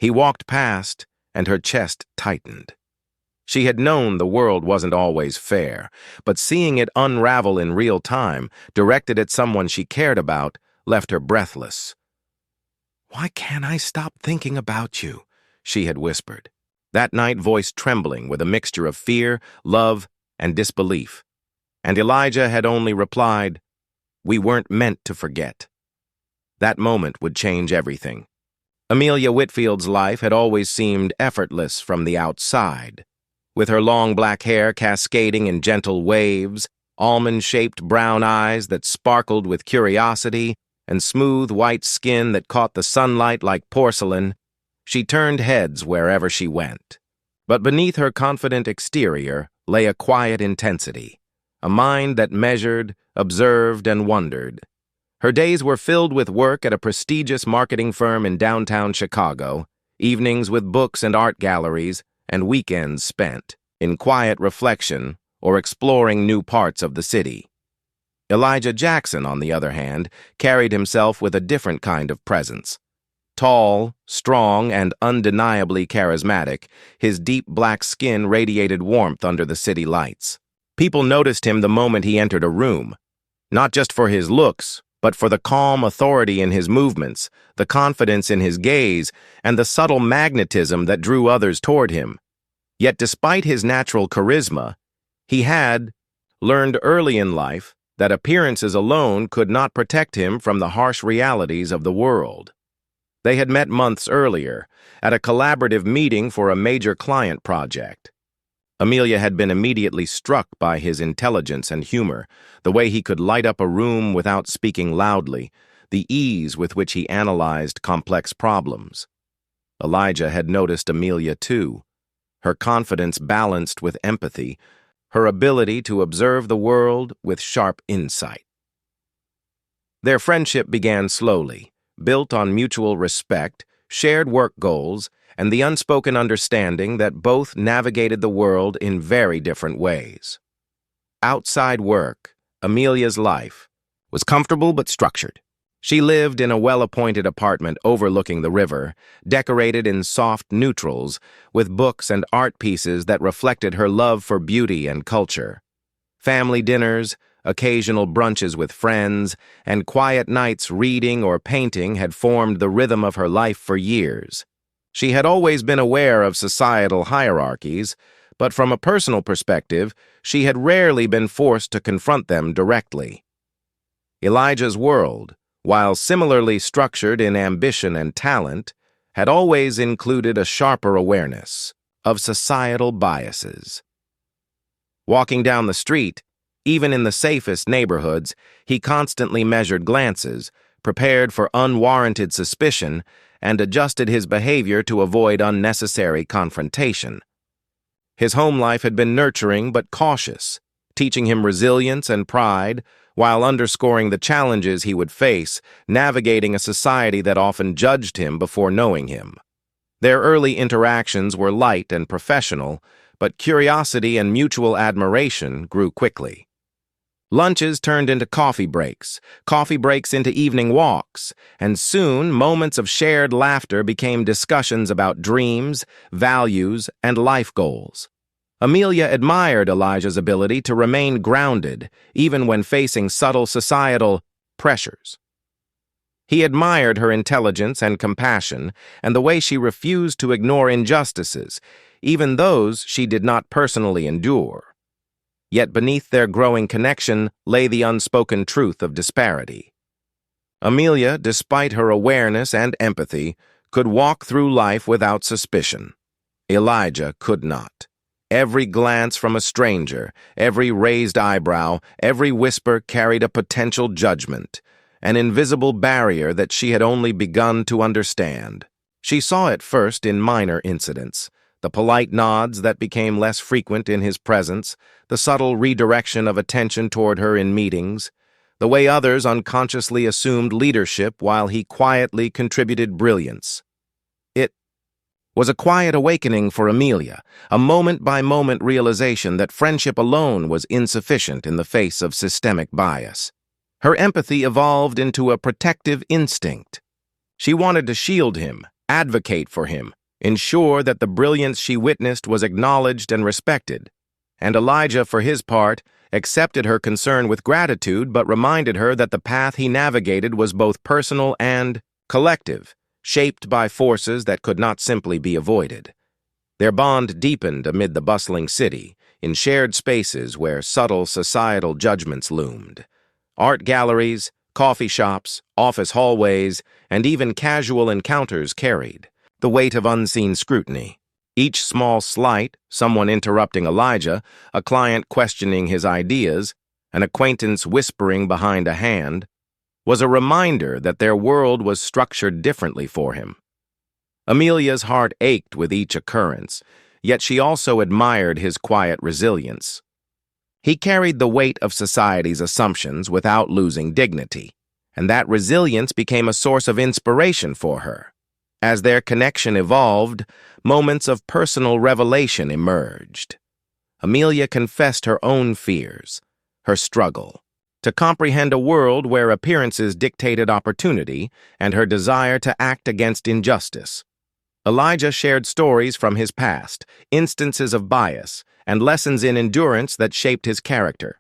He walked past, and her chest tightened. She had known the world wasn't always fair, but seeing it unravel in real time, directed at someone she cared about, left her breathless. "Why can't I stop thinking about you?" she had whispered, that night voice trembling with a mixture of fear, love, and disbelief. And Elijah had only replied, "We weren't meant to forget." That moment would change everything. Amelia Whitfield's life had always seemed effortless from the outside. With her long black hair cascading in gentle waves, almond-shaped brown eyes that sparkled with curiosity, and smooth white skin that caught the sunlight like porcelain, she turned heads wherever she went. But beneath her confident exterior lay a quiet intensity, a mind that measured, observed, and wondered. Her days were filled with work at a prestigious marketing firm in downtown Chicago, evenings with books and art galleries, and weekends spent in quiet reflection or exploring new parts of the city. Elijah Jackson, on the other hand, carried himself with a different kind of presence. Tall, strong, and undeniably charismatic, his deep black skin radiated warmth under the city lights. People noticed him the moment he entered a room, not just for his looks, but for the calm authority in his movements, the confidence in his gaze, and the subtle magnetism that drew others toward him. Yet despite his natural charisma, he had learned early in life that appearances alone could not protect him from the harsh realities of the world. They had met months earlier, at a collaborative meeting for a major client project. Amelia had been immediately struck by his intelligence and humor, the way he could light up a room without speaking loudly, the ease with which he analyzed complex problems. Elijah had noticed Amelia too, her confidence balanced with empathy, her ability to observe the world with sharp insight. Their friendship began slowly, built on mutual respect, shared work goals, and the unspoken understanding that both navigated the world in very different ways. Outside work, Amelia's life was comfortable but structured. She lived in a well-appointed apartment overlooking the river, decorated in soft neutrals, with books and art pieces that reflected her love for beauty and culture. Family dinners, occasional brunches with friends, and quiet nights reading or painting had formed the rhythm of her life for years. She had always been aware of societal hierarchies, but from a personal perspective, she had rarely been forced to confront them directly. Elijah's world, while similarly structured in ambition and talent, had always included a sharper awareness of societal biases. Walking down the street, even in the safest neighborhoods, he constantly measured glances, prepared for unwarranted suspicion, and adjusted his behavior to avoid unnecessary confrontation. His home life had been nurturing but cautious, teaching him resilience and pride, while underscoring the challenges he would face, navigating a society that often judged him before knowing him. Their early interactions were light and professional, but curiosity and mutual admiration grew quickly. Lunches turned into coffee breaks into evening walks, and soon moments of shared laughter became discussions about dreams, values, and life goals. Amelia admired Elijah's ability to remain grounded, even when facing subtle societal pressures. He admired her intelligence and compassion, and the way she refused to ignore injustices, even those she did not personally endure. Yet beneath their growing connection lay the unspoken truth of disparity. Amelia, despite her awareness and empathy, could walk through life without suspicion. Elijah could not. Every glance from a stranger, every raised eyebrow, every whisper carried a potential judgment, an invisible barrier that she had only begun to understand. She saw it first in minor incidents, the polite nods that became less frequent in his presence, the subtle redirection of attention toward her in meetings, the way others unconsciously assumed leadership while he quietly contributed brilliance. It was a quiet awakening for Amelia, a moment-by-moment realization that friendship alone was insufficient in the face of systemic bias. Her empathy evolved into a protective instinct. She wanted to shield him, advocate for him, ensure that the brilliance she witnessed was acknowledged and respected. And Elijah, for his part, accepted her concern with gratitude but reminded her that the path he navigated was both personal and collective, shaped by forces that could not simply be avoided. Their bond deepened amid the bustling city, in shared spaces where subtle societal judgments loomed. Art galleries, coffee shops, office hallways, and even casual encounters carried the weight of unseen scrutiny. Each small slight, someone interrupting Elijah, a client questioning his ideas, an acquaintance whispering behind a hand, was a reminder that their world was structured differently for him. Amelia's heart ached with each occurrence, yet she also admired his quiet resilience. He carried the weight of society's assumptions without losing dignity, and that resilience became a source of inspiration for her. As their connection evolved, moments of personal revelation emerged. Amelia confessed her own fears, her struggle to comprehend a world where appearances dictated opportunity and her desire to act against injustice. Elijah shared stories from his past, instances of bias, and lessons in endurance that shaped his character.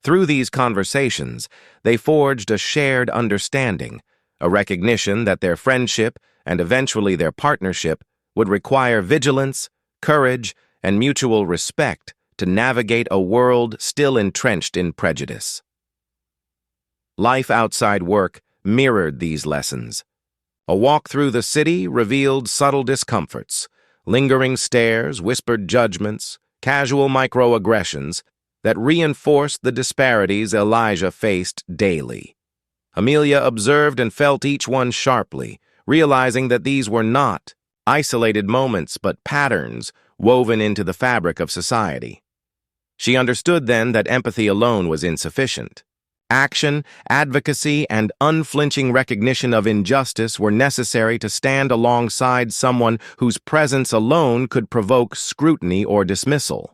Through these conversations, they forged a shared understanding, a recognition that their friendship and eventually their partnership would require vigilance, courage, and mutual respect to navigate a world still entrenched in prejudice. Life outside work mirrored these lessons. A walk through the city revealed subtle discomforts, lingering stares, whispered judgments, casual microaggressions that reinforced the disparities Elijah faced daily. Amelia observed and felt each one sharply, realizing that these were not isolated moments but patterns woven into the fabric of society. She understood then that empathy alone was insufficient. Action, advocacy, and unflinching recognition of injustice were necessary to stand alongside someone whose presence alone could provoke scrutiny or dismissal.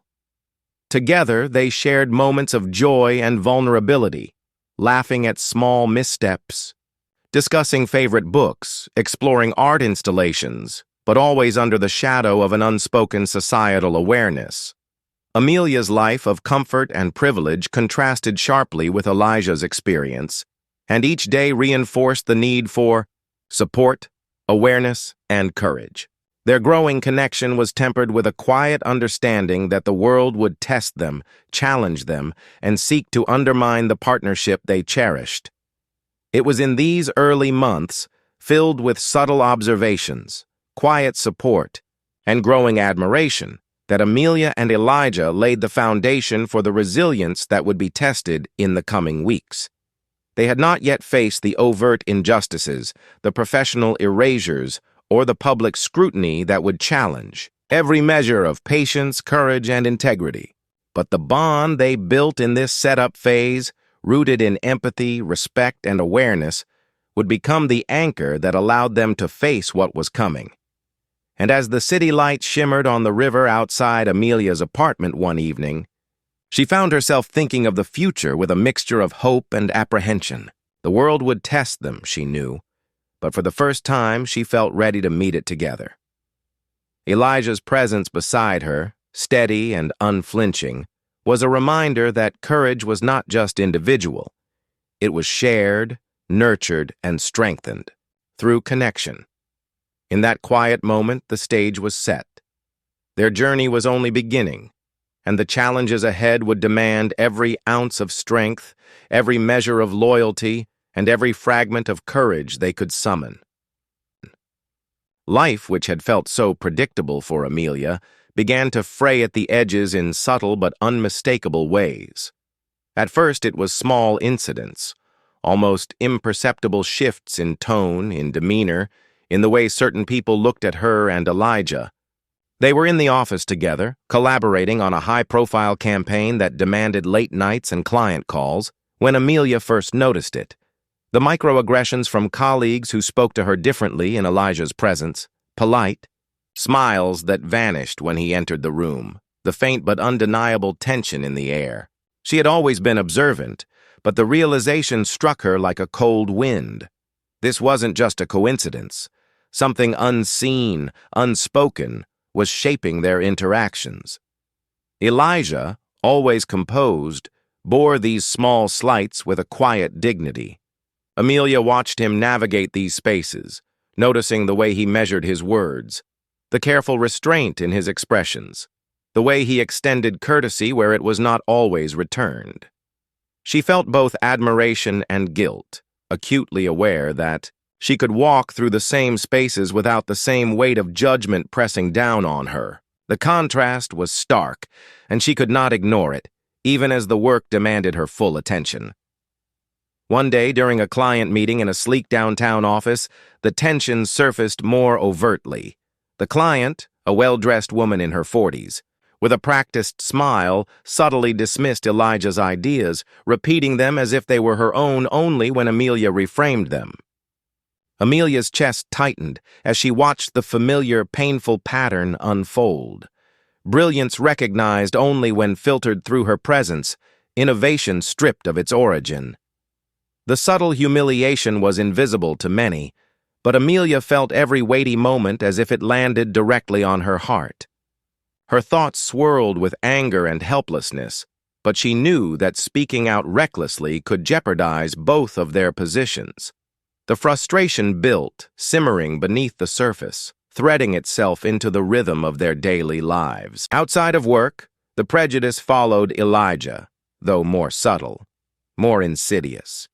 Together, they shared moments of joy and vulnerability, laughing at small missteps, discussing favorite books, exploring art installations, but always under the shadow of an unspoken societal awareness. Amelia's life of comfort and privilege contrasted sharply with Elijah's experience, and each day reinforced the need for support, awareness, and courage. Their growing connection was tempered with a quiet understanding that the world would test them, challenge them, and seek to undermine the partnership they cherished. It was in these early months, filled with subtle observations, quiet support, and growing admiration, that Amelia and Elijah laid the foundation for the resilience that would be tested in the coming weeks. They had not yet faced the overt injustices, the professional erasures, or the public scrutiny that would challenge every measure of patience, courage, and integrity. But the bond they built in this setup phase, rooted in empathy, respect, and awareness, would become the anchor that allowed them to face what was coming. And as the city lights shimmered on the river outside Amelia's apartment one evening, she found herself thinking of the future with a mixture of hope and apprehension. The world would test them, she knew, but for the first time she felt ready to meet it together. Elijah's presence beside her, steady and unflinching, was a reminder that courage was not just individual. It was shared, nurtured, and strengthened through connection. In that quiet moment, the stage was set. Their journey was only beginning, and the challenges ahead would demand every ounce of strength, every measure of loyalty, and every fragment of courage they could summon. Life, which had felt so predictable for Amelia, began to fray at the edges in subtle but unmistakable ways. At first, it was small incidents, almost imperceptible shifts in tone, in demeanor, in the way certain people looked at her and Elijah. They were in the office together, collaborating on a high-profile campaign that demanded late nights and client calls, when Amelia first noticed it. The microaggressions from colleagues who spoke to her differently in Elijah's presence, polite, smiles that vanished when he entered the room, the faint but undeniable tension in the air. She had always been observant, but the realization struck her like a cold wind. This wasn't just a coincidence. Something unseen, unspoken, was shaping their interactions. Elijah, always composed, bore these small slights with a quiet dignity. Amelia watched him navigate these spaces, noticing the way he measured his words, the careful restraint in his expressions, the way he extended courtesy where it was not always returned. She felt both admiration and guilt, acutely aware that she could walk through the same spaces without the same weight of judgment pressing down on her. The contrast was stark, and she could not ignore it, even as the work demanded her full attention. One day, during a client meeting in a sleek downtown office, the tension surfaced more overtly. The client, a well-dressed woman in her 40s, with a practiced smile, subtly dismissed Elijah's ideas, repeating them as if they were her own only when Amelia reframed them. Amelia's chest tightened as she watched the familiar, painful pattern unfold. Brilliance recognized only when filtered through her presence, innovation stripped of its origin. The subtle humiliation was invisible to many, but Amelia felt every weighty moment as if it landed directly on her heart. Her thoughts swirled with anger and helplessness, but she knew that speaking out recklessly could jeopardize both of their positions. The frustration built, simmering beneath the surface, threading itself into the rhythm of their daily lives. Outside of work, the prejudice followed Elijah, though more subtle, more insidious.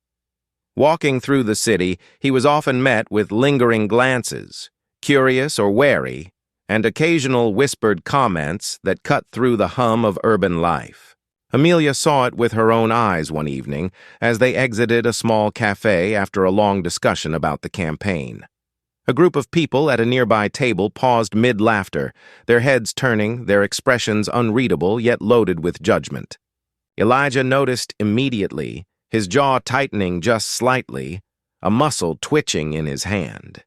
Walking through the city, he was often met with lingering glances, curious or wary, and occasional whispered comments that cut through the hum of urban life. Amelia saw it with her own eyes one evening as they exited a small cafe after a long discussion about the campaign. A group of people at a nearby table paused mid-laughter, their heads turning, their expressions unreadable yet loaded with judgment. Elijah noticed immediately, his jaw tightening just slightly, a muscle twitching in his hand.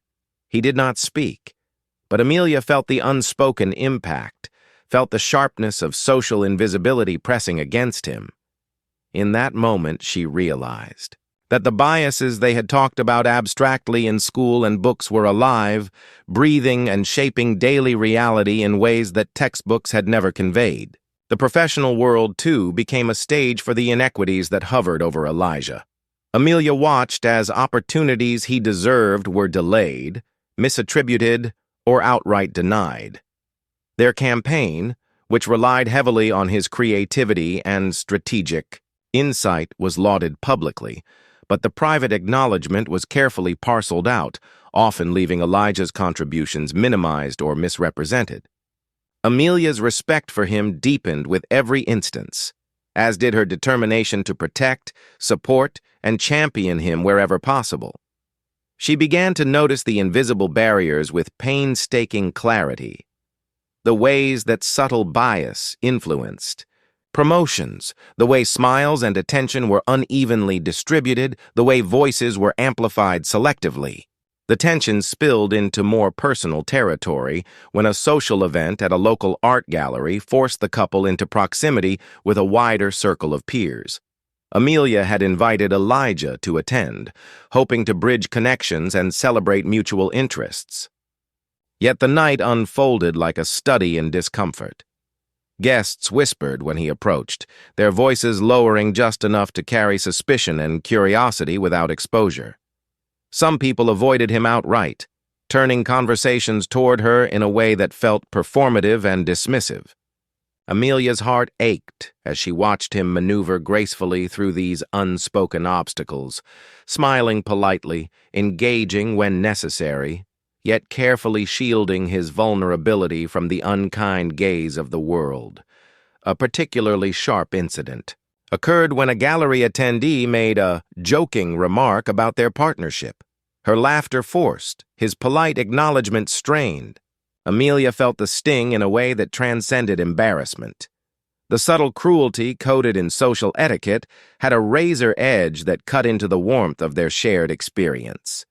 He did not speak, but Amelia felt the unspoken impact, felt the sharpness of social invisibility pressing against him. In that moment, she realized that the biases they had talked about abstractly in school and books were alive, breathing and shaping daily reality in ways that textbooks had never conveyed. The professional world, too, became a stage for the inequities that hovered over Elijah. Amelia watched as opportunities he deserved were delayed, misattributed, or outright denied. Their campaign, which relied heavily on his creativity and strategic insight, was lauded publicly, but the private acknowledgement was carefully parceled out, often leaving Elijah's contributions minimized or misrepresented. Amelia's respect for him deepened with every instance, as did her determination to protect, support, and champion him wherever possible. She began to notice the invisible barriers with painstaking clarity, the ways that subtle bias influenced promotions, the way smiles and attention were unevenly distributed, the way voices were amplified selectively. The tension spilled into more personal territory when a social event at a local art gallery forced the couple into proximity with a wider circle of peers. Amelia had invited Elijah to attend, hoping to bridge connections and celebrate mutual interests. Yet the night unfolded like a study in discomfort. Guests whispered when he approached, their voices lowering just enough to carry suspicion and curiosity without exposure. Some people avoided him outright, turning conversations toward her in a way that felt performative and dismissive. Amelia's heart ached as she watched him maneuver gracefully through these unspoken obstacles, smiling politely, engaging when necessary, yet carefully shielding his vulnerability from the unkind gaze of the world. A particularly sharp incident occurred when a gallery attendee made a joking remark about their partnership. Her laughter forced, his polite acknowledgement strained. Amelia felt the sting in a way that transcended embarrassment. The subtle cruelty coded in social etiquette had a razor edge that cut into the warmth of their shared experience.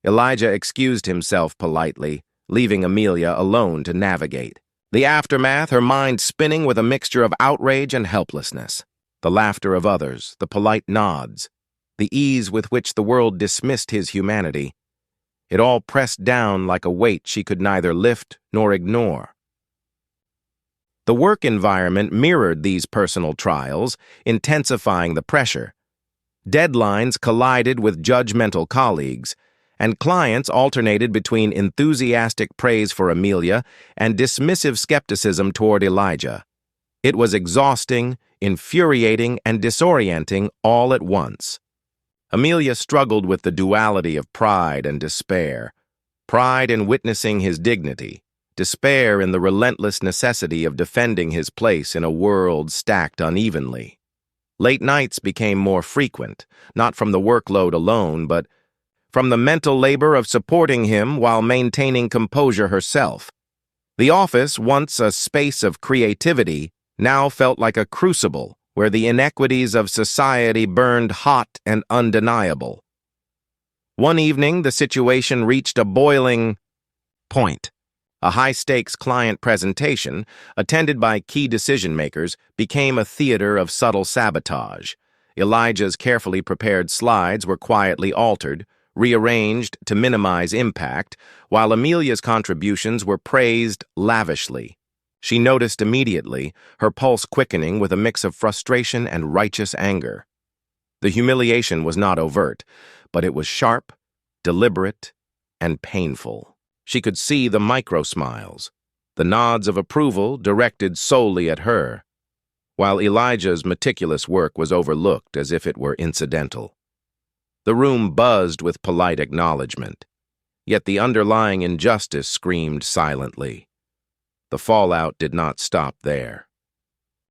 Elijah excused himself politely, leaving Amelia alone to navigate. The aftermath, her mind spinning with a mixture of outrage and helplessness. The laughter of others, the polite nods, the ease with which the world dismissed his humanity. it all pressed down like a weight she could neither lift nor ignore. The work environment mirrored these personal trials, intensifying the pressure. Deadlines collided with judgmental colleagues, and clients alternated between enthusiastic praise for Amelia and dismissive skepticism toward Elijah. It was exhausting, infuriating, and disorienting all at once. Amelia struggled with the duality of pride and despair. Pride in witnessing his dignity, despair in the relentless necessity of defending his place in a world stacked unevenly. Late nights became more frequent, not from the workload alone, but from the mental labor of supporting him while maintaining composure herself. The office, once a space of creativity, now felt like a crucible where the inequities of society burned hot and undeniable. One evening, the situation reached a boiling point. A high-stakes client presentation, attended by key decision-makers, became a theater of subtle sabotage. Elijah's carefully prepared slides were quietly altered, rearranged to minimize impact, while Amelia's contributions were praised lavishly. She noticed immediately, her pulse quickening with a mix of frustration and righteous anger. The humiliation was not overt, but it was sharp, deliberate, and painful. She could see the micro-smiles, the nods of approval directed solely at her, while Elijah's meticulous work was overlooked as if it were incidental. The room buzzed with polite acknowledgement, yet the underlying injustice screamed silently. The fallout did not stop there.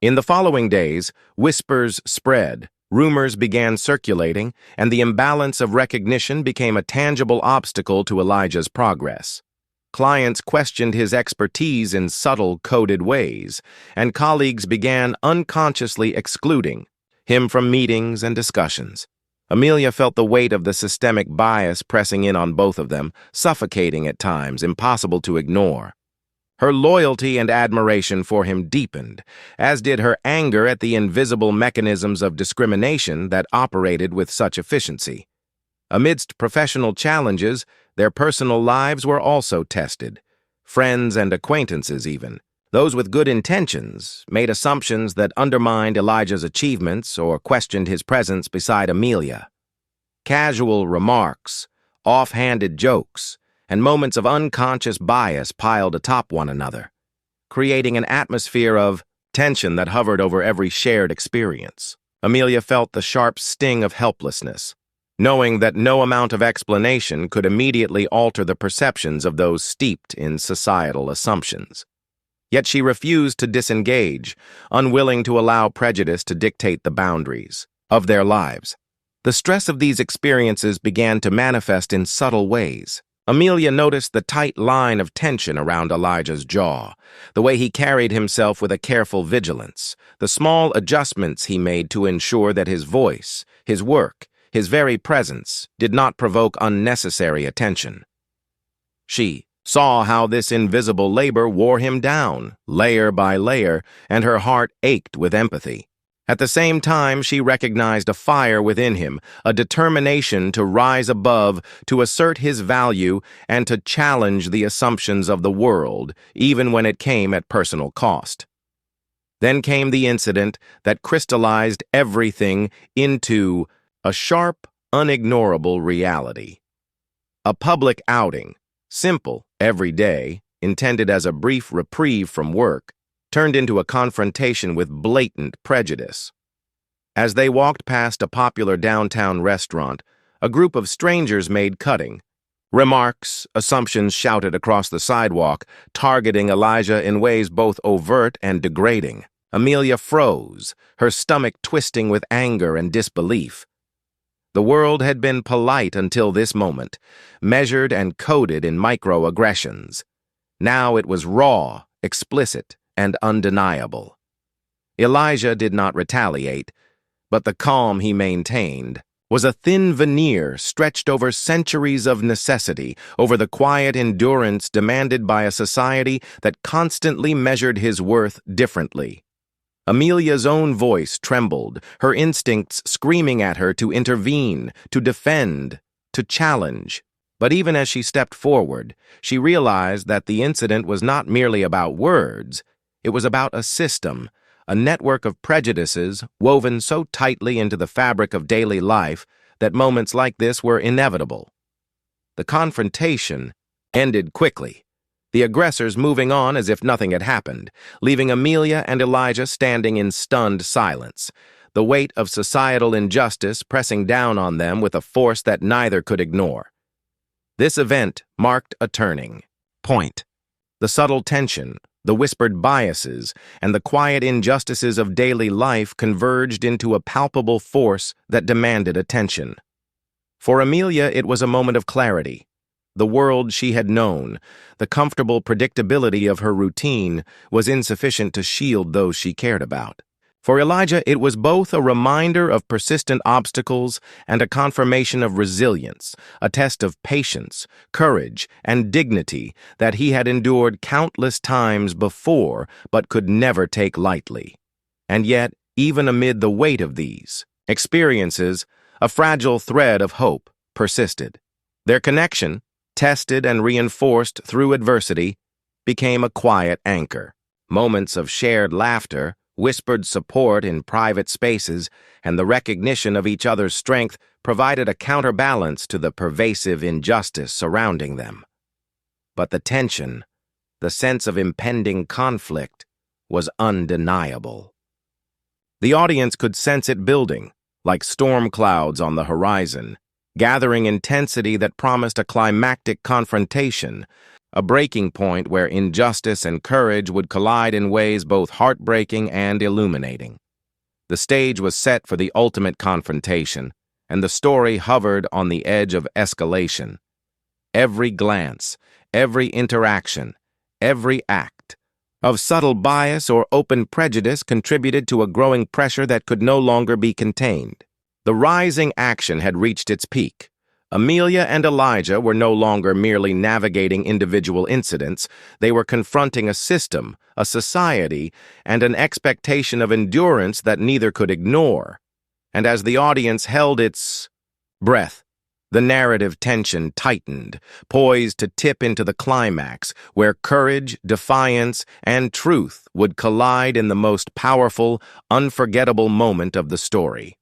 In the following days, whispers spread, rumors began circulating, and the imbalance of recognition became a tangible obstacle to Elijah's progress. Clients questioned his expertise in subtle, coded ways, and colleagues began unconsciously excluding him from meetings and discussions. Amelia felt the weight of the systemic bias pressing in on both of them, suffocating at times, impossible to ignore. Her loyalty and admiration for him deepened, as did her anger at the invisible mechanisms of discrimination that operated with such efficiency. Amidst professional challenges, their personal lives were also tested. Friends and acquaintances even, those with good intentions, made assumptions that undermined Elijah's achievements or questioned his presence beside Amelia. Casual remarks, off-handed jokes, and moments of unconscious bias piled atop one another, creating an atmosphere of tension that hovered over every shared experience. Amelia felt the sharp sting of helplessness, knowing that no amount of explanation could immediately alter the perceptions of those steeped in societal assumptions. Yet she refused to disengage, unwilling to allow prejudice to dictate the boundaries of their lives. The stress of these experiences began to manifest in subtle ways. Amelia noticed the tight line of tension around Elijah's jaw, the way he carried himself with a careful vigilance, the small adjustments he made to ensure that his voice, his work, his very presence did not provoke unnecessary attention. She saw how this invisible labor wore him down, layer by layer, and her heart ached with empathy. At the same time, she recognized a fire within him, a determination to rise above, to assert his value, and to challenge the assumptions of the world, even when it came at personal cost. Then came the incident that crystallized everything into a sharp, unignorable reality. A public outing, simple, every day, intended as a brief reprieve from work, turned into a confrontation with blatant prejudice. As they walked past a popular downtown restaurant, a group of strangers made cutting remarks, assumptions shouted across the sidewalk, targeting Elijah in ways both overt and degrading. Amelia froze, her stomach twisting with anger and disbelief. The world had been polite until this moment, measured and coded in microaggressions. Now it was raw, explicit, and undeniable. Elijah did not retaliate, but the calm he maintained was a thin veneer stretched over centuries of necessity, over the quiet endurance demanded by a society that constantly measured his worth differently. Amelia's own voice trembled, her instincts screaming at her to intervene, to defend, to challenge. But even as she stepped forward, she realized that the incident was not merely about words. It was about a system, a network of prejudices woven so tightly into the fabric of daily life that moments like this were inevitable. The confrontation ended quickly, the aggressors moving on as if nothing had happened, leaving Amelia and Elijah standing in stunned silence, the weight of societal injustice pressing down on them with a force that neither could ignore. This event marked a turning point. The subtle tension, the whispered biases, and the quiet injustices of daily life converged into a palpable force that demanded attention. For Amelia, it was a moment of clarity. The world she had known, the comfortable predictability of her routine, was insufficient to shield those she cared about. For Elijah, it was both a reminder of persistent obstacles and a confirmation of resilience, a test of patience, courage, and dignity that he had endured countless times before but could never take lightly. And yet, even amid the weight of these experiences, a fragile thread of hope persisted. Their connection, tested and reinforced through adversity, became a quiet anchor. Moments of shared laughter, whispered support in private spaces, and the recognition of each other's strength provided a counterbalance to the pervasive injustice surrounding them. But the tension, the sense of impending conflict, was undeniable. The audience could sense it building, like storm clouds on the horizon, gathering intensity that promised a climactic confrontation, a breaking point where injustice and courage would collide in ways both heartbreaking and illuminating. The stage was set for the ultimate confrontation, and the story hovered on the edge of escalation. Every glance, every interaction, every act of subtle bias or open prejudice contributed to a growing pressure that could no longer be contained. The rising action had reached its peak. Amelia and Elijah were no longer merely navigating individual incidents. They were confronting a system, a society, and an expectation of endurance that neither could ignore. And as the audience held its breath, the narrative tension tightened, poised to tip into the climax, where courage, defiance, and truth would collide in the most powerful, unforgettable moment of the story.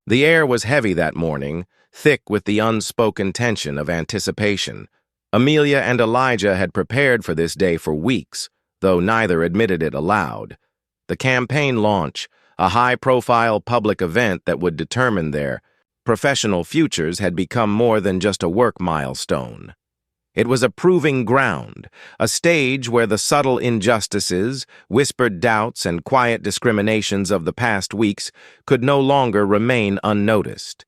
The air was heavy that morning, thick with the unspoken tension of anticipation. Amelia and Elijah had prepared for this day for weeks, though neither admitted it aloud. The campaign launch, a high-profile public event that would determine their professional futures, had become more than just a work milestone. It was a proving ground, a stage where the subtle injustices, whispered doubts, and quiet discriminations of the past weeks could no longer remain unnoticed.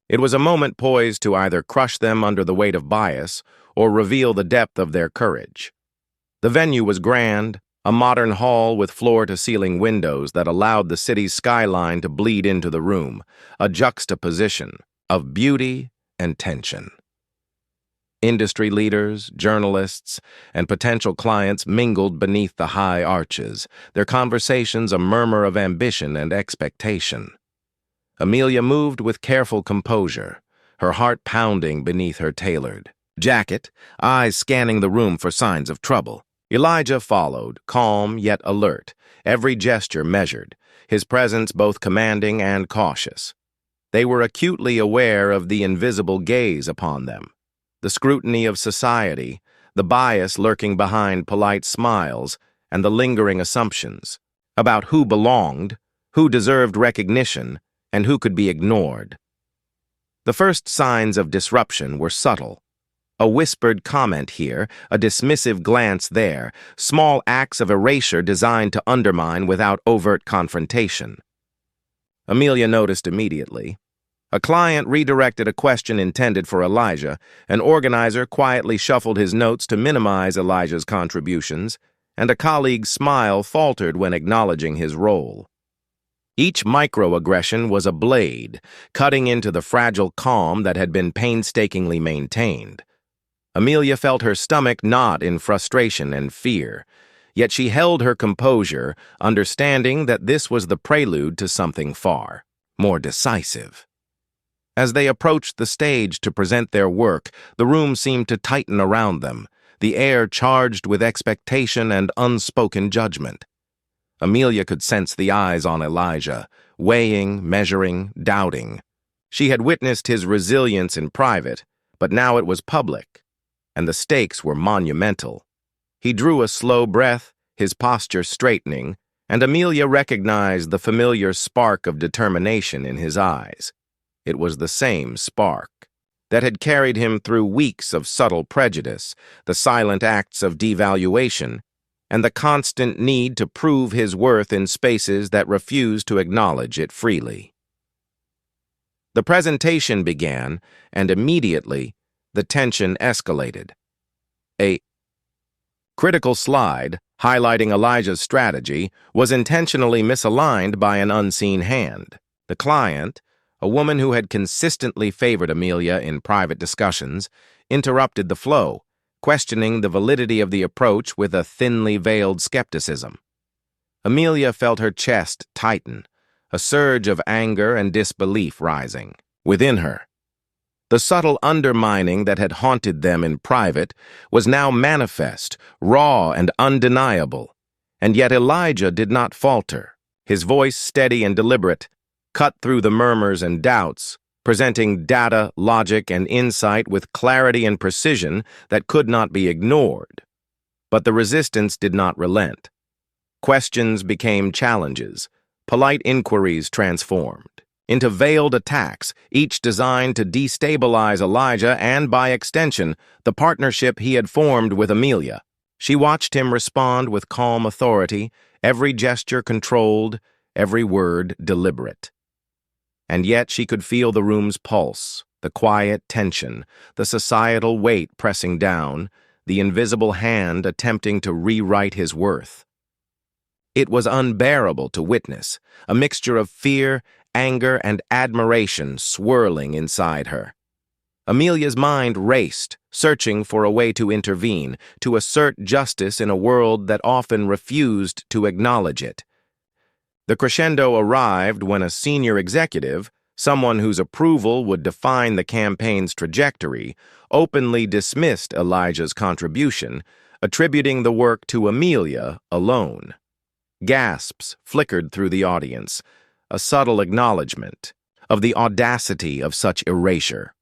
It was a moment poised to either crush them under the weight of bias or reveal the depth of their courage. The venue was grand, a modern hall with floor-to-ceiling windows that allowed the city's skyline to bleed into the room, a juxtaposition of beauty and tension. Industry leaders, journalists, and potential clients mingled beneath the high arches, their conversations a murmur of ambition and expectation. Amelia moved with careful composure, her heart pounding beneath her tailored jacket, eyes scanning the room for signs of trouble. Elijah followed, calm yet alert, every gesture measured, his presence both commanding and cautious. They were acutely aware of the invisible gaze upon them, the scrutiny of society, the bias lurking behind polite smiles, and the lingering assumptions about who belonged, who deserved recognition, and who could be ignored. The first signs of disruption were subtle. A whispered comment here, a dismissive glance there, small acts of erasure designed to undermine without overt confrontation. Amelia noticed immediately. A client redirected a question intended for Elijah, an organizer quietly shuffled his notes to minimize Elijah's contributions, and a colleague's smile faltered when acknowledging his role. Each microaggression was a blade, cutting into the fragile calm that had been painstakingly maintained. Amelia felt her stomach knot in frustration and fear, yet she held her composure, understanding that this was the prelude to something far more decisive. As they approached the stage to present their work, the room seemed to tighten around them, the air charged with expectation and unspoken judgment. Amelia could sense the eyes on Elijah, weighing, measuring, doubting. She had witnessed his resilience in private, but now it was public, and the stakes were monumental. He drew a slow breath, his posture straightening, and Amelia recognized the familiar spark of determination in his eyes. It was the same spark that had carried him through weeks of subtle prejudice, the silent acts of devaluation, and the constant need to prove his worth in spaces that refused to acknowledge it freely. The presentation began, and immediately, the tension escalated. A critical slide, highlighting Elijah's strategy, was intentionally misaligned by an unseen hand. The client, a woman who had consistently favored Amelia in private discussions, interrupted the flow, questioning the validity of the approach with a thinly veiled skepticism. Amelia felt her chest tighten, a surge of anger and disbelief rising within her. The subtle undermining that had haunted them in private was now manifest, raw and undeniable, and yet Elijah did not falter, his voice steady and deliberate, cut through the murmurs and doubts, presenting data, logic, and insight with clarity and precision that could not be ignored. But the resistance did not relent. Questions became challenges, polite inquiries transformed into veiled attacks, each designed to destabilize Elijah and, by extension, the partnership he had formed with Amelia. She watched him respond with calm authority, every gesture controlled, every word deliberate. And yet she could feel the room's pulse, the quiet tension, the societal weight pressing down, the invisible hand attempting to rewrite his worth. It was unbearable to witness, a mixture of fear, anger, and admiration swirling inside her. Amelia's mind raced, searching for a way to intervene, to assert justice in a world that often refused to acknowledge it. The crescendo arrived when a senior executive, someone whose approval would define the campaign's trajectory, openly dismissed Elijah's contribution, attributing the work to Amelia alone. Gasps flickered through the audience, a subtle acknowledgement of the audacity of such erasure.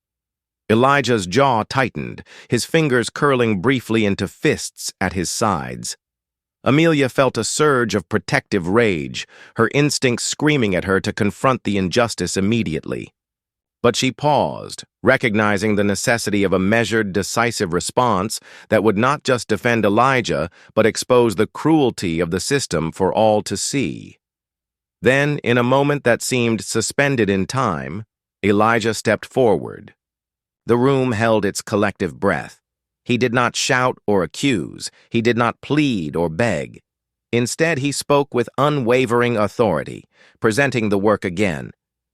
Elijah's jaw tightened, his fingers curling briefly into fists at his sides. Amelia felt a surge of protective rage, her instincts screaming at her to confront the injustice immediately. But she paused, recognizing the necessity of a measured, decisive response that would not just defend Elijah, but expose the cruelty of the system for all to see. Then, in a moment that seemed suspended in time, Elijah stepped forward. The room held its collective breath. He did not shout or accuse. He did not plead or beg. Instead, he spoke with unwavering authority, presenting the work again,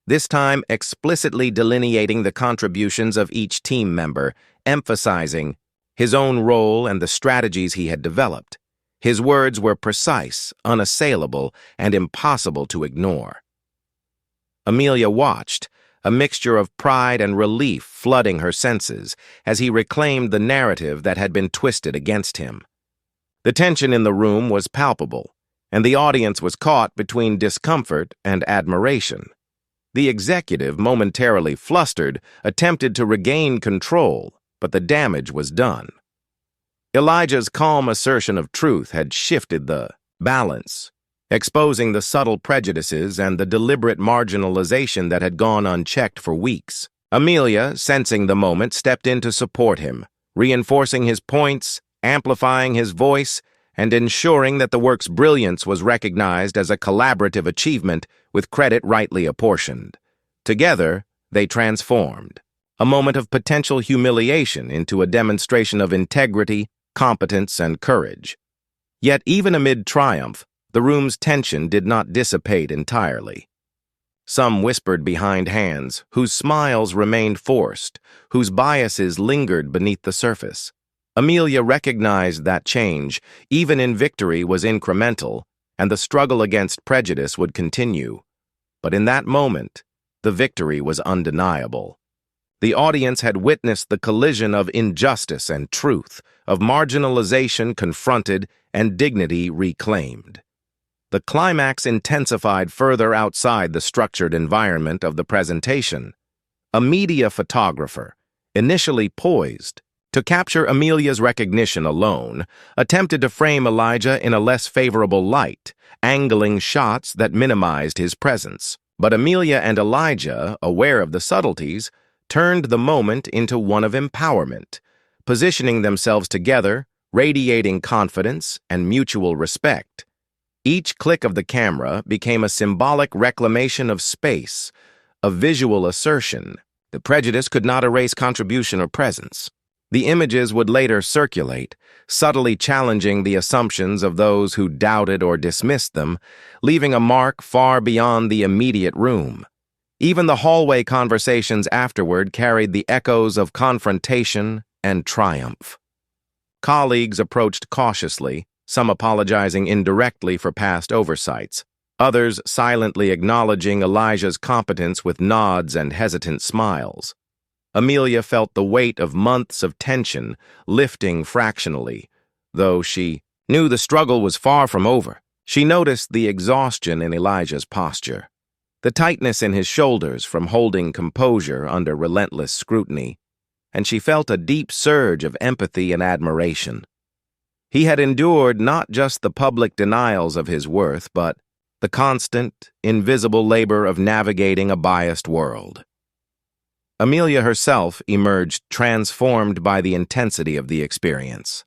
this time explicitly delineating the contributions of each team member, emphasizing his own role and the strategies he had developed. His words were precise, unassailable, and impossible to ignore. Amelia watched, a mixture of pride and relief flooding her senses as he reclaimed the narrative that had been twisted against him. The tension in the room was palpable, and the audience was caught between discomfort and admiration. The executive, momentarily flustered, attempted to regain control, but the damage was done. Elijah's calm assertion of truth had shifted the balance, exposing the subtle prejudices and the deliberate marginalization that had gone unchecked for weeks. Amelia, sensing the moment, stepped in to support him, reinforcing his points, amplifying his voice, and ensuring that the work's brilliance was recognized as a collaborative achievement with credit rightly apportioned. Together, they transformed a moment of potential humiliation into a demonstration of integrity, competence, and courage. Yet even amid triumph, the room's tension did not dissipate entirely. Some whispered behind hands, whose smiles remained forced, whose biases lingered beneath the surface. Amelia recognized that change, even in victory, was incremental, and the struggle against prejudice would continue. But in that moment, the victory was undeniable. The audience had witnessed the collision of injustice and truth, of marginalization confronted and dignity reclaimed. The climax intensified further outside the structured environment of the presentation. A media photographer, initially poised to capture Amelia's recognition alone, attempted to frame Elijah in a less favorable light, angling shots that minimized his presence. But Amelia and Elijah, aware of the subtleties, turned the moment into one of empowerment, positioning themselves together, radiating confidence and mutual respect. Each click of the camera became a symbolic reclamation of space, a visual assertion. The prejudice could not erase contribution or presence. The images would later circulate, subtly challenging the assumptions of those who doubted or dismissed them, leaving a mark far beyond the immediate room. Even the hallway conversations afterward carried the echoes of confrontation and triumph. Colleagues approached cautiously, some apologizing indirectly for past oversights, others silently acknowledging Elijah's competence with nods and hesitant smiles. Amelia felt the weight of months of tension lifting fractionally. Though she knew the struggle was far from over, she noticed the exhaustion in Elijah's posture, the tightness in his shoulders from holding composure under relentless scrutiny, and she felt a deep surge of empathy and admiration. He had endured not just the public denials of his worth, but the constant, invisible labor of navigating a biased world. Amelia herself emerged transformed by the intensity of the experience.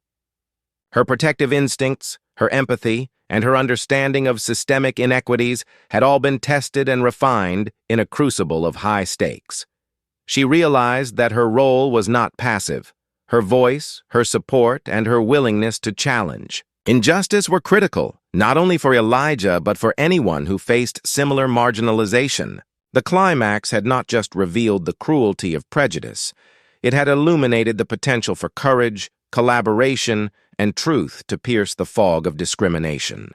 Her protective instincts, her empathy, and her understanding of systemic inequities had all been tested and refined in a crucible of high stakes. She realized that her role was not passive. Her voice, her support, and her willingness to challenge injustice were critical, not only for Elijah but for anyone who faced similar marginalization. The climax had not just revealed the cruelty of prejudice, it had illuminated the potential for courage, collaboration, and truth to pierce the fog of discrimination.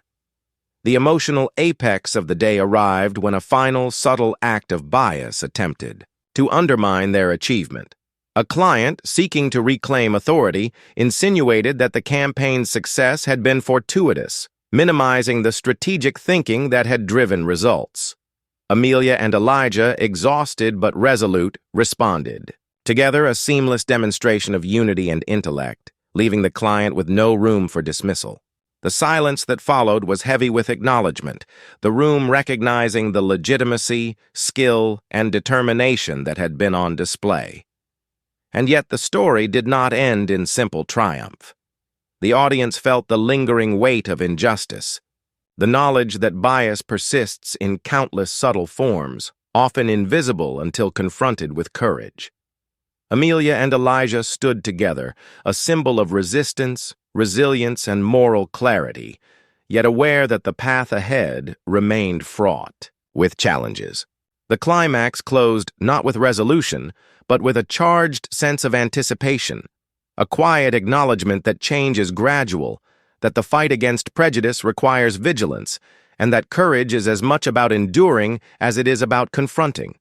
The emotional apex of the day arrived when a final, subtle act of bias attempted to undermine their achievement. A client, seeking to reclaim authority, insinuated that the campaign's success had been fortuitous, minimizing the strategic thinking that had driven results. Amelia and Elijah, exhausted but resolute, responded. Together, a seamless demonstration of unity and intellect, leaving the client with no room for dismissal. The silence that followed was heavy with acknowledgement, the room recognizing the legitimacy, skill, and determination that had been on display. And yet the story did not end in simple triumph. The audience felt the lingering weight of injustice, the knowledge that bias persists in countless subtle forms, often invisible until confronted with courage. Amelia and Elijah stood together, a symbol of resistance, resilience, and moral clarity, yet aware that the path ahead remained fraught with challenges. The climax closed not with resolution, but with a charged sense of anticipation, a quiet acknowledgement that change is gradual, that the fight against prejudice requires vigilance, and that courage is as much about enduring as it is about confronting.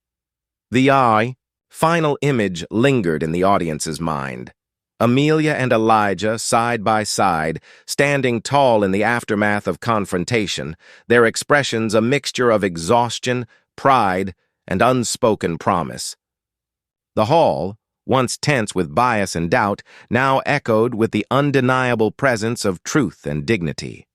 The final image lingered in the audience's mind. Amelia and Elijah, side by side, standing tall in the aftermath of confrontation, their expressions a mixture of exhaustion, pride, and unspoken promise. The hall, once tense with bias and doubt, now echoed with the undeniable presence of truth and dignity.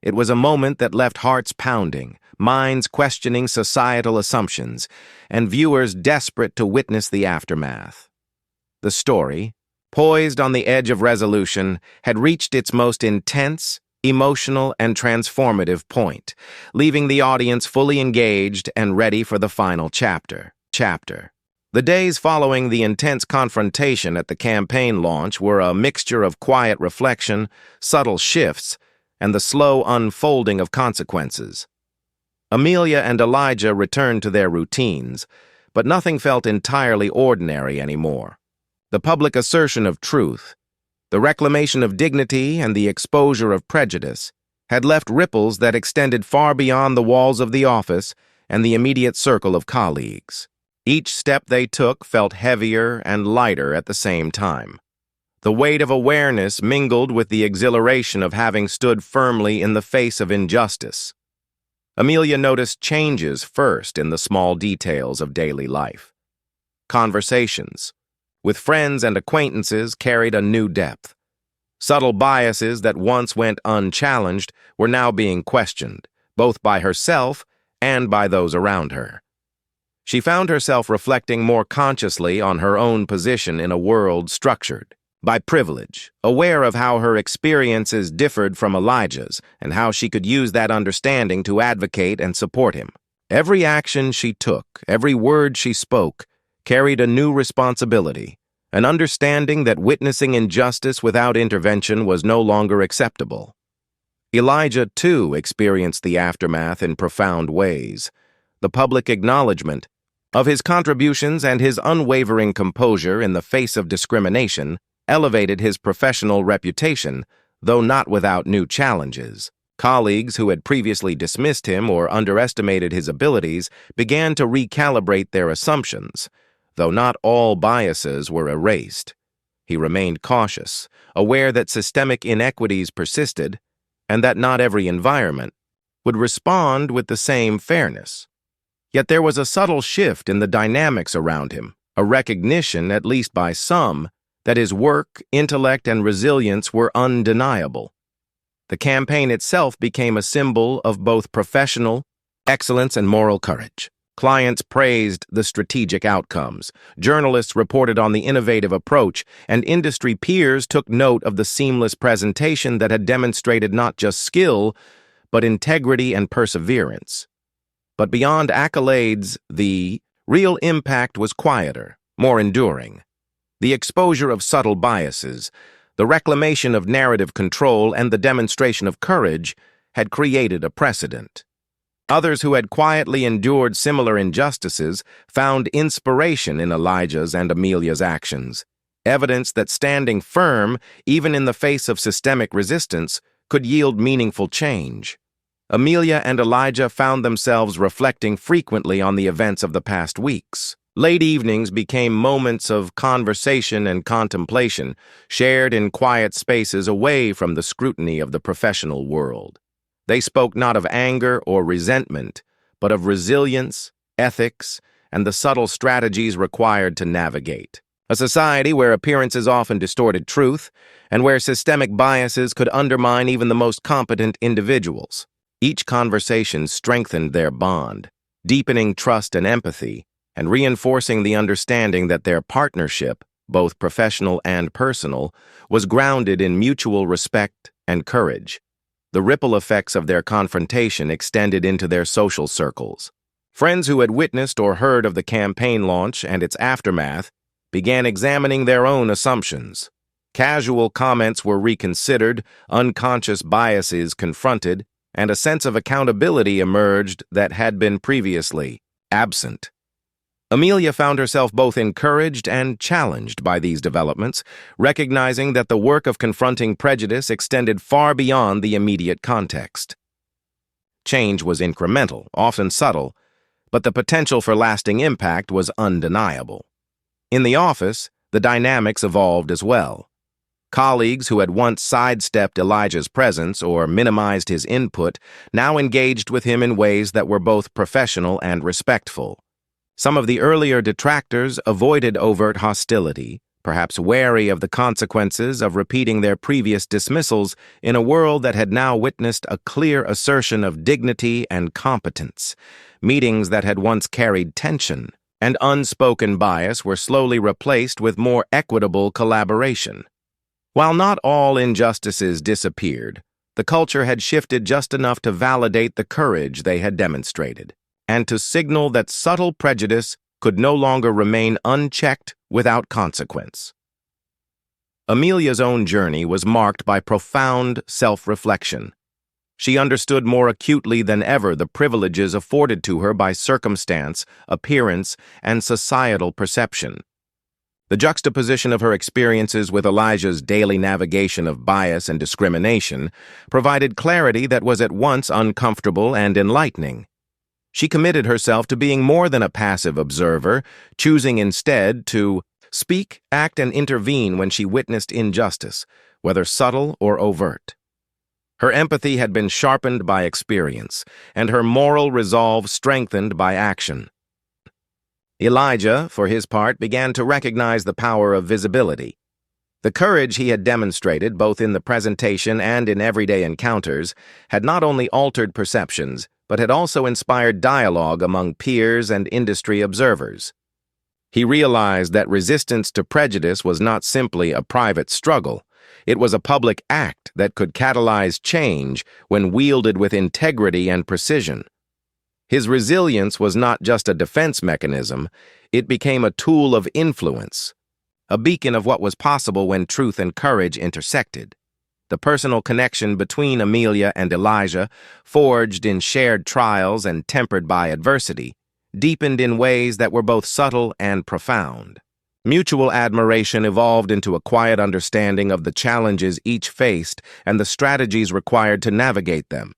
It was a moment that left hearts pounding, minds questioning societal assumptions, and viewers desperate to witness the aftermath. The story, poised on the edge of resolution, had reached its most intense, emotional, and transformative point, leaving the audience fully engaged and ready for the final chapter. The days following the intense confrontation at the campaign launch were a mixture of quiet reflection, subtle shifts, and the slow unfolding of consequences. Amelia and Elijah returned to their routines, but nothing felt entirely ordinary anymore. The public assertion of truth, the reclamation of dignity, and the exposure of prejudice had left ripples that extended far beyond the walls of the office and the immediate circle of colleagues. Each step they took felt heavier and lighter at the same time. The weight of awareness mingled with the exhilaration of having stood firmly in the face of injustice. Amelia noticed changes first in the small details of daily life. Conversations with friends and acquaintances carried a new depth. Subtle biases that once went unchallenged were now being questioned, both by herself and by those around her. She found herself reflecting more consciously on her own position in a world structured by privilege, aware of how her experiences differed from Elijah's and how she could use that understanding to advocate and support him. Every action she took, every word she spoke, carried a new responsibility, an understanding that witnessing injustice without intervention was no longer acceptable. Elijah, too, experienced the aftermath in profound ways. The public acknowledgement of his contributions and his unwavering composure in the face of discrimination elevated his professional reputation, though not without new challenges. Colleagues who had previously dismissed him or underestimated his abilities began to recalibrate their assumptions, though not all biases were erased. He remained cautious, aware that systemic inequities persisted, and that not every environment would respond with the same fairness. Yet there was a subtle shift in the dynamics around him, a recognition, at least by some, that his work, intellect, and resilience were undeniable. The campaign itself became a symbol of both professional excellence and moral courage. Clients praised the strategic outcomes, journalists reported on the innovative approach, and industry peers took note of the seamless presentation that had demonstrated not just skill, but integrity and perseverance. But beyond accolades, the real impact was quieter, more enduring. The exposure of subtle biases, the reclamation of narrative control, and the demonstration of courage had created a precedent. Others who had quietly endured similar injustices found inspiration in Elijah's and Amelia's actions, evidence that standing firm, even in the face of systemic resistance, could yield meaningful change. Amelia and Elijah found themselves reflecting frequently on the events of the past weeks. Late evenings became moments of conversation and contemplation, shared in quiet spaces away from the scrutiny of the professional world. They spoke not of anger or resentment, but of resilience, ethics, and the subtle strategies required to navigate a society where appearances often distorted truth, and where systemic biases could undermine even the most competent individuals. Each conversation strengthened their bond, deepening trust and empathy, and reinforcing the understanding that their partnership, both professional and personal, was grounded in mutual respect and courage. The ripple effects of their confrontation extended into their social circles. Friends who had witnessed or heard of the campaign launch and its aftermath began examining their own assumptions. Casual comments were reconsidered, unconscious biases confronted, and a sense of accountability emerged that had been previously absent. Amelia found herself both encouraged and challenged by these developments, recognizing that the work of confronting prejudice extended far beyond the immediate context. Change was incremental, often subtle, but the potential for lasting impact was undeniable. In the office, the dynamics evolved as well. Colleagues who had once sidestepped Elijah's presence or minimized his input now engaged with him in ways that were both professional and respectful. Some of the earlier detractors avoided overt hostility, perhaps wary of the consequences of repeating their previous dismissals in a world that had now witnessed a clear assertion of dignity and competence. Meetings that had once carried tension and unspoken bias were slowly replaced with more equitable collaboration. While not all injustices disappeared, the culture had shifted just enough to validate the courage they had demonstrated, and to signal that subtle prejudice could no longer remain unchecked without consequence. Amelia's own journey was marked by profound self-reflection. She understood more acutely than ever the privileges afforded to her by circumstance, appearance, and societal perception. The juxtaposition of her experiences with Elijah's daily navigation of bias and discrimination provided clarity that was at once uncomfortable and enlightening. She committed herself to being more than a passive observer, choosing instead to speak, act, and intervene when she witnessed injustice, whether subtle or overt. Her empathy had been sharpened by experience, and her moral resolve strengthened by action. Elijah, for his part, began to recognize the power of visibility. The courage he had demonstrated, both in the presentation and in everyday encounters, had not only altered perceptions, but had also inspired dialogue among peers and industry observers. He realized that resistance to prejudice was not simply a private struggle. It was a public act that could catalyze change when wielded with integrity and precision. His resilience was not just a defense mechanism, it became a tool of influence, a beacon of what was possible when truth and courage intersected. The personal connection between Amelia and Elijah, forged in shared trials and tempered by adversity, deepened in ways that were both subtle and profound. Mutual admiration evolved into a quiet understanding of the challenges each faced and the strategies required to navigate them.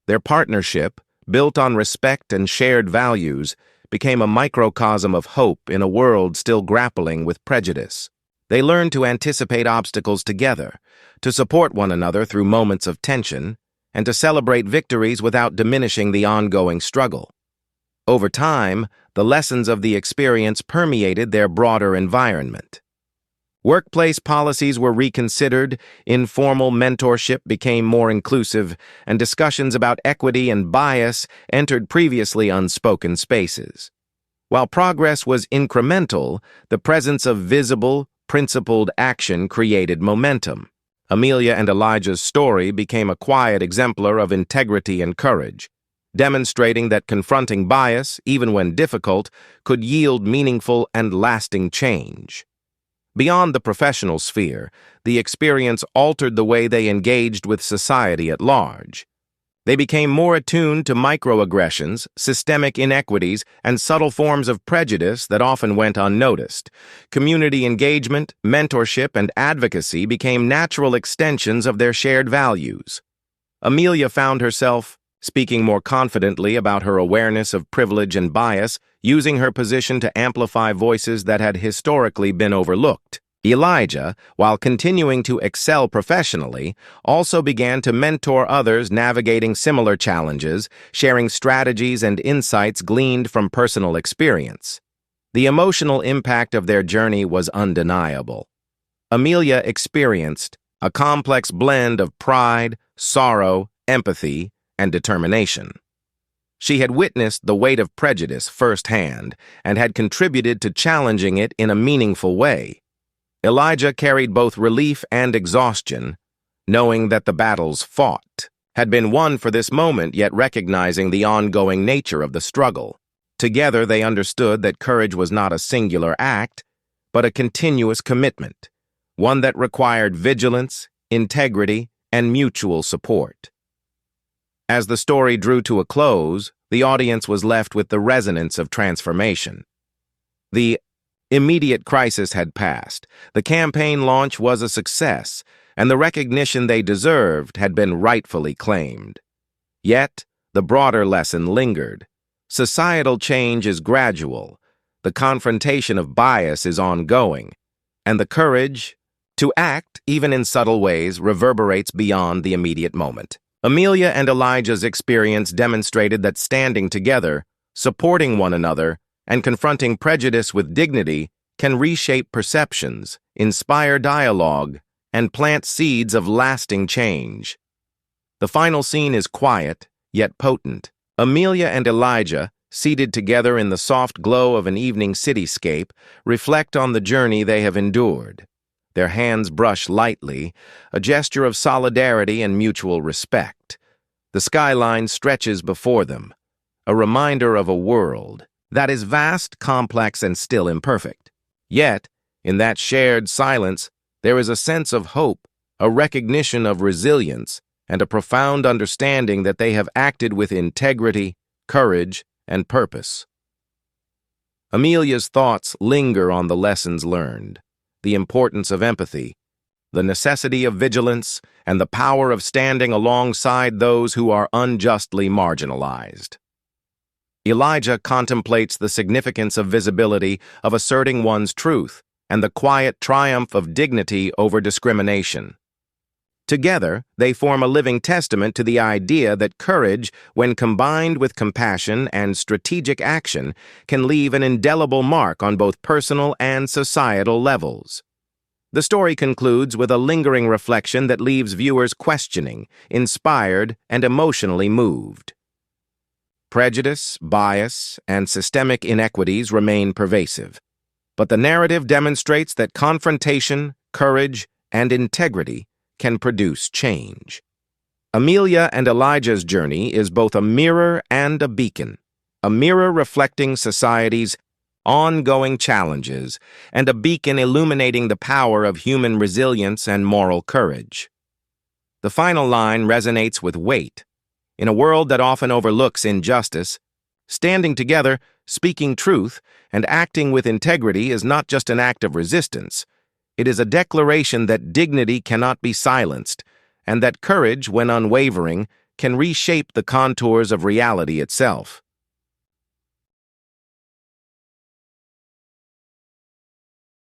Their partnership, built on respect and shared values, became a microcosm of hope in a world still grappling with prejudice. They learned to anticipate obstacles together, to support one another through moments of tension, and to celebrate victories without diminishing the ongoing struggle. Over time, the lessons of the experience permeated their broader environment. Workplace policies were reconsidered, informal mentorship became more inclusive, and discussions about equity and bias entered previously unspoken spaces. While progress was incremental, the presence of visible, principled action created momentum. Amelia and Elijah's story became a quiet exemplar of integrity and courage, demonstrating that confronting bias, even when difficult, could yield meaningful and lasting change. Beyond the professional sphere, the experience altered the way they engaged with society at large. They became more attuned to microaggressions, systemic inequities, and subtle forms of prejudice that often went unnoticed. Community engagement, mentorship, and advocacy became natural extensions of their shared values. Amelia found herself speaking more confidently about her awareness of privilege and bias, using her position to amplify voices that had historically been overlooked. Elijah, while continuing to excel professionally, also began to mentor others navigating similar challenges, sharing strategies and insights gleaned from personal experience. The emotional impact of their journey was undeniable. Amelia experienced a complex blend of pride, sorrow, empathy, and determination. She had witnessed the weight of prejudice firsthand and had contributed to challenging it in a meaningful way. Elijah carried both relief and exhaustion, knowing that the battles fought had been won for this moment, yet recognizing the ongoing nature of the struggle. Together, they understood that courage was not a singular act, but a continuous commitment, one that required vigilance, integrity, and mutual support. As the story drew to a close, the audience was left with the resonance of transformation. The immediate crisis had passed, the campaign launch was a success, and the recognition they deserved had been rightfully claimed. Yet, the broader lesson lingered. Societal change is gradual, the confrontation of bias is ongoing, and the courage to act, even in subtle ways, reverberates beyond the immediate moment. Amelia and Elijah's experience demonstrated that standing together, supporting one another, and confronting prejudice with dignity can reshape perceptions, inspire dialogue, and plant seeds of lasting change. The final scene is quiet, yet potent. Amelia and Elijah, seated together in the soft glow of an evening cityscape, reflect on the journey they have endured. Their hands brush lightly, a gesture of solidarity and mutual respect. The skyline stretches before them, a reminder of a world that is vast, complex, and still imperfect. Yet, in that shared silence, there is a sense of hope, a recognition of resilience, and a profound understanding that they have acted with integrity, courage, and purpose. Amelia's thoughts linger on the lessons learned, the importance of empathy, the necessity of vigilance, and the power of standing alongside those who are unjustly marginalized. Elijah contemplates the significance of visibility, of asserting one's truth, and the quiet triumph of dignity over discrimination. Together, they form a living testament to the idea that courage, when combined with compassion and strategic action, can leave an indelible mark on both personal and societal levels. The story concludes with a lingering reflection that leaves viewers questioning, inspired, and emotionally moved. Prejudice, bias, and systemic inequities remain pervasive, but the narrative demonstrates that confrontation, courage, and integrity can produce change. Amelia and Elijah's journey is both a mirror and a beacon, a mirror reflecting society's ongoing challenges, and a beacon illuminating the power of human resilience and moral courage. The final line resonates with weight. In a world that often overlooks injustice, standing together, speaking truth, and acting with integrity is not just an act of resistance. It is a declaration that dignity cannot be silenced, and that courage, when unwavering, can reshape the contours of reality itself.